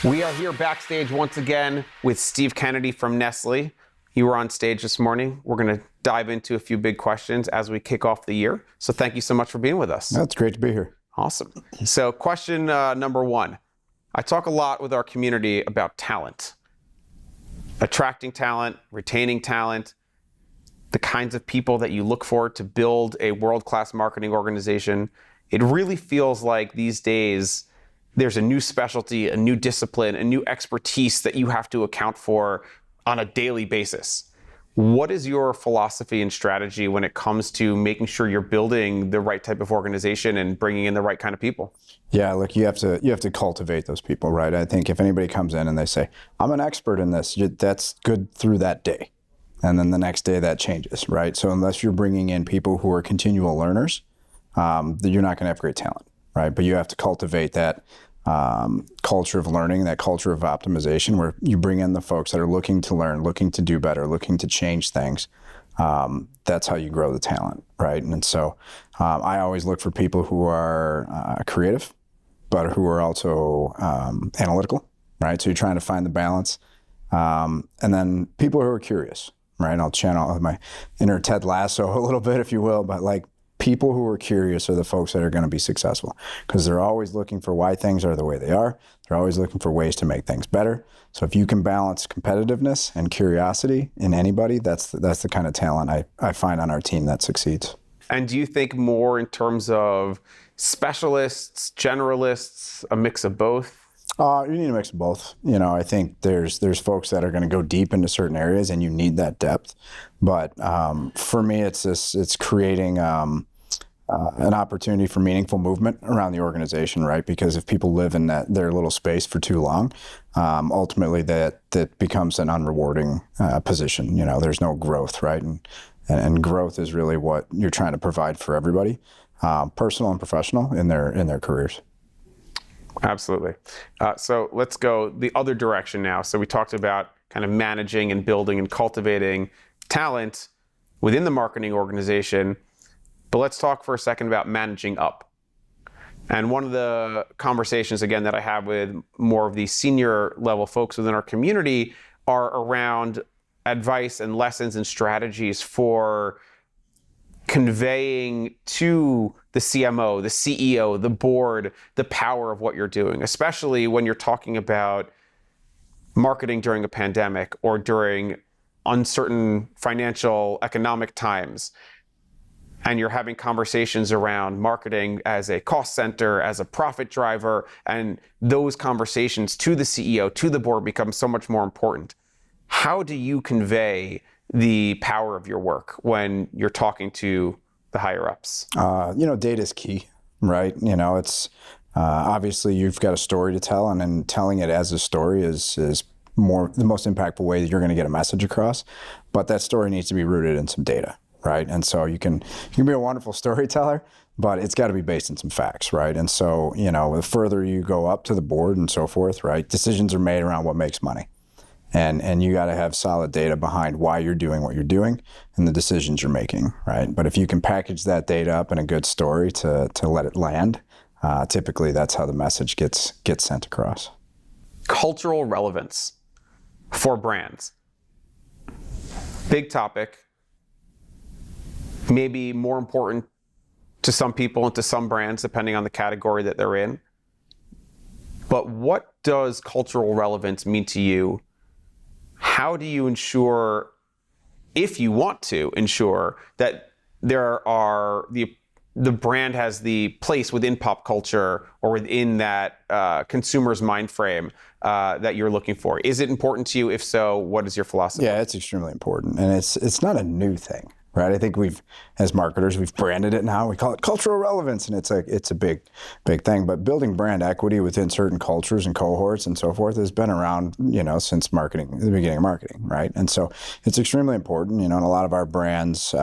We are here backstage once again with Steve Kennedy from Nestle. You were on stage this morning. We're going to dive into a few big questions as we kick off the year. So thank you so much for being with us. That's great to be here. Awesome. So question number one. I talk a lot with our community about talent. Attracting talent, retaining talent, the kinds of people that you look for to build a world-class marketing organization. It really feels like these days there's a new specialty, a new discipline, a new expertise that you have to account for on a daily basis. What is your philosophy and strategy when it comes to making sure you're building the right type of organization and bringing in the right kind of people? Yeah, look, you have to cultivate those people, right? I think if anybody comes in and they say, I'm an expert in this, that's good through that day. And then the next day that changes, right? So unless you're bringing in people who are continual learners, you're not going to have great talent, right? But you have to cultivate that culture of learning, that culture of optimization, where you bring in the folks that are looking to learn, looking to do better, looking to change things. That's how you grow the talent, right? And so I always look for people who are creative, but who are also analytical, right? So you're trying to find the balance. And then people who are curious, right? I'll channel my inner Ted Lasso a little bit, if you will, but like, people who are curious are the folks that are going to be successful because they're always looking for why things are the way they are. They're always looking for ways to make things better. So if you can balance competitiveness and curiosity in anybody, that's the kind of talent I find on our team that succeeds. And do you think more in terms of specialists, generalists, a mix of both? You need a mix of both. You know, I think there's folks that are going to go deep into certain areas, and you need that depth. But for me, it's creating an opportunity for meaningful movement around the organization, right? Because if people live in their little space for too long, ultimately that becomes an unrewarding position. You know, there's no growth, right? And growth is really what you're trying to provide for everybody, personal and professional, in their careers. Absolutely. So let's go the other direction now. So we talked about kind of managing and building and cultivating talent within the marketing organization, but let's talk for a second about managing up. And one of the conversations, again, that I have with more of the senior level folks within our community are around advice and lessons and strategies for conveying to the CMO, the CEO, the board, the power of what you're doing, especially when you're talking about marketing during a pandemic or during uncertain financial economic times. And you're having conversations around marketing as a cost center, as a profit driver, and those conversations to the CEO, to the board become so much more important. How do you convey the power of your work when you're talking to the higher ups? Data is key, right? It's obviously you've got a story to tell, and then telling it as a story is the most impactful way that you're going to get a message across. But that story needs to be rooted in some data, right? And so you can be a wonderful storyteller, but it's got to be based in some facts, right? And so, the further you go up to the board and so forth, right, decisions are made around what makes money. And you got to have solid data behind why you're doing what you're doing and the decisions you're making, right? But if you can package that data up in a good story to let it land, typically that's how the message gets sent across. Cultural relevance for brands. Big topic. Maybe more important to some people and to some brands, depending on the category that they're in. But what does cultural relevance mean to you? How do you ensure, if you want to ensure, that the brand has the place within pop culture or within that consumer's mind frame that you're looking for? Is it important to you? If so, what is your philosophy? Yeah, it's extremely important, and it's not a new thing, right? I think as marketers, we've branded it now. We call it cultural relevance, and it's a big thing. But building brand equity within certain cultures and cohorts and so forth has been around, since the beginning of marketing, right? And so it's extremely important, and a lot of our brands,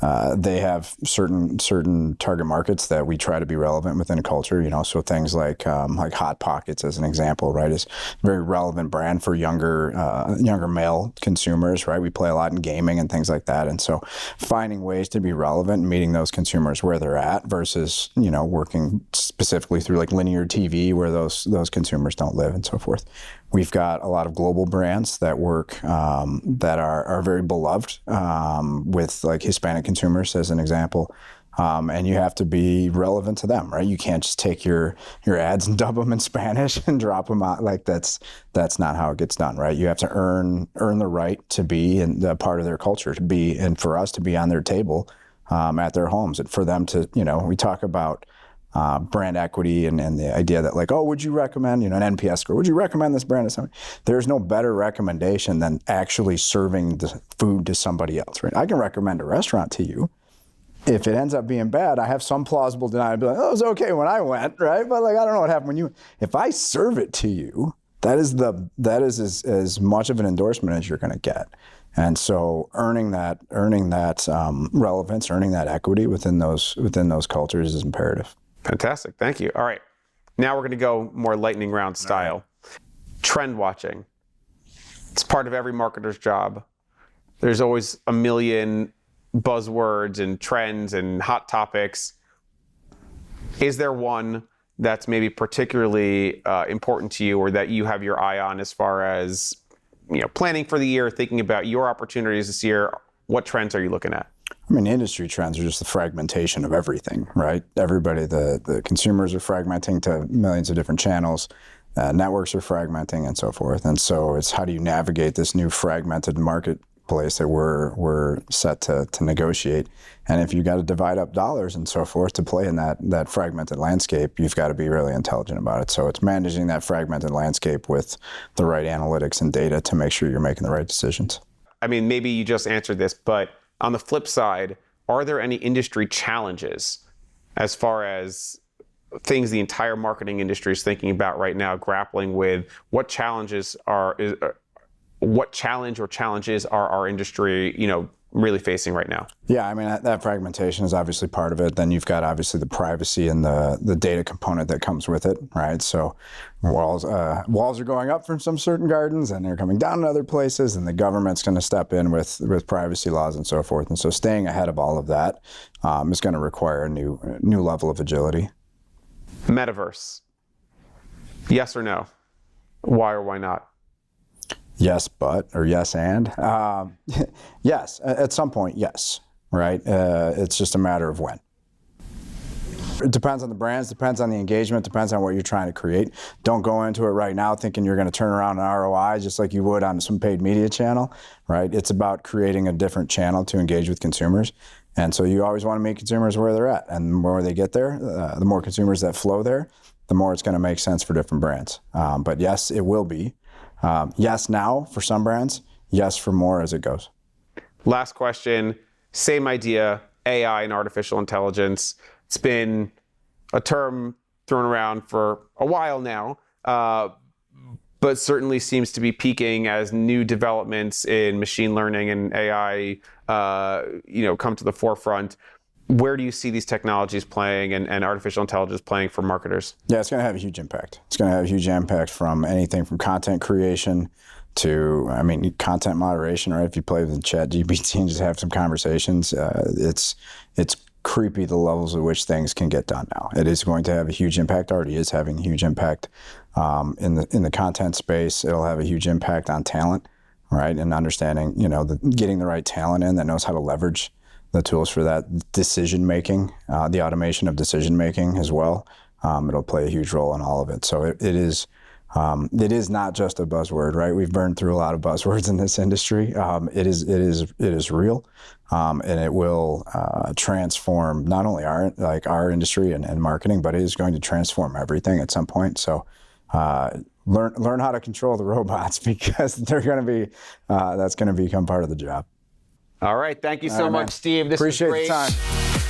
they have certain target markets that we try to be relevant within a culture, so things like Hot Pockets as an example, right, is a very relevant brand for younger male consumers, right? We play a lot in gaming and things like that. And so finding ways to be relevant and meeting those consumers where they're at versus, working specifically through like linear TV where those consumers don't live and so forth. We've got a lot of global brands that work that are very beloved with like Hispanic consumers as an example. And you have to be relevant to them, right? You can't just take your ads and dub them in Spanish and drop them out. Like that's not how it gets done, right? You have to earn the right to be in a part of their culture, to be, and for us to be on their table at their homes, and for them to, we talk about brand equity and the idea that like, oh, would you recommend, an NPS score, would you recommend this brand to somebody? There's no better recommendation than actually serving the food to somebody else, right? I can recommend a restaurant to you. If it ends up being bad, I have some plausible denial. I'd be like, oh, it was okay when I went, right? But like, I don't know what happened if I serve it to you, that is as much of an endorsement as you're going to get. And so earning that relevance, earning that equity within those cultures is imperative. Fantastic. Thank you. All right. Now we're going to go more lightning round style. Right. Trend watching. It's part of every marketer's job. There's always a million buzzwords and trends and hot topics. Is there one that's maybe particularly important to you or that you have your eye on as far as, planning for the year, thinking about your opportunities this year? What trends are you looking at? I mean, industry trends are just the fragmentation of everything, right? Everybody, the consumers are fragmenting to millions of different channels, networks are fragmenting and so forth. And so it's how do you navigate this new fragmented marketplace that we're set to negotiate. And if you got to divide up dollars and so forth to play in that fragmented landscape, you've got to be really intelligent about it. So it's managing that fragmented landscape with the right analytics and data to make sure you're making the right decisions. I mean, maybe you just answered this, but on the flip side, are there any industry challenges as far as things the entire marketing industry is thinking about right now, grappling with what challenge or challenges are our industry, really facing right now? Yeah, I mean, that fragmentation is obviously part of it. Then you've got obviously the privacy and the data component that comes with it, right? So walls are going up from some certain gardens and they're coming down in other places, and the government's going to step in with privacy laws and so forth. And so staying ahead of all of that is going to require a new level of agility. Metaverse. Yes or no? Why or why not? Yes, but, or yes, and. Yes, at some point, yes, right? It's just a matter of when. It depends on the brands, depends on the engagement, depends on what you're trying to create. Don't go into it right now thinking you're going to turn around an ROI just like you would on some paid media channel, right? It's about creating a different channel to engage with consumers. And so you always want to meet consumers where they're at. And the more they get there, the more consumers that flow there, the more it's going to make sense for different brands. But yes, it will be. Yes now for some brands, yes for more as it goes. Last question, same idea, AI and artificial intelligence. It's been a term thrown around for a while now, but certainly seems to be peaking as new developments in machine learning and AI come to the forefront. Where do you see these technologies playing and artificial intelligence playing for marketers? Yeah, it's going to have a huge impact. It's going to have a huge impact from anything from content creation to, content moderation, right? If you play with ChatGPT and just have some conversations, it's creepy the levels at which things can get done now. It is going to have a huge impact, already is having a huge impact in the content space. It'll have a huge impact on talent, right? And understanding, getting the right talent in that knows how to leverage the tools for that decision making, the automation of decision making as well. It'll play a huge role in all of it. So it is not just a buzzword, right? We've burned through a lot of buzzwords in this industry. It is real, and it will transform not only our industry and marketing, but it is going to transform everything at some point. So learn how to control the robots, because they're going to be that's going to become part of the job. All right. Thank you so much, Steve. This Appreciate was great. the time.